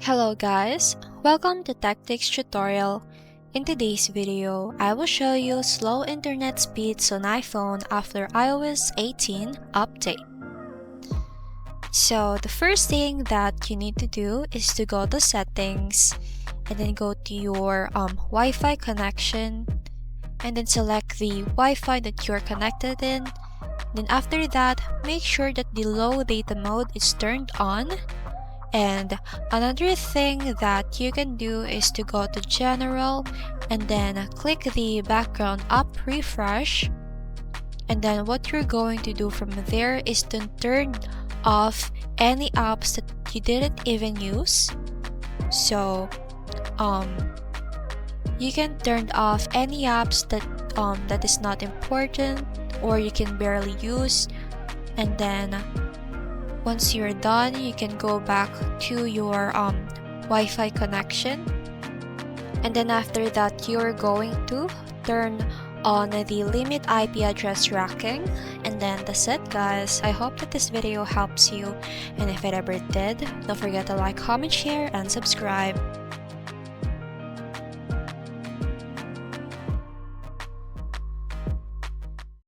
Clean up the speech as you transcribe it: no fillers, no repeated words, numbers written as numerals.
Hello guys, welcome to Tactics tutorial. In today's video, I will show you slow internet speeds on iPhone after iOS 18 update. So the first thing that you need to do is to go to settings and then go to your Wi-Fi connection and then select the Wi-Fi that you're connected in. Then after that, make sure that the low data mode is turned on. And another thing that you can do is to go to general and then click the background up refresh, and then what you're going to do from there is to turn off any apps that you didn't even use. So you can turn off any apps that is not important or you can barely use, and then once you're done, you can go back to your Wi-Fi connection, and then after that you're going to turn on the limit IP address tracking, and then that's it guys. I hope that this video helps you, and if it ever did, don't forget to like, comment, share, and subscribe.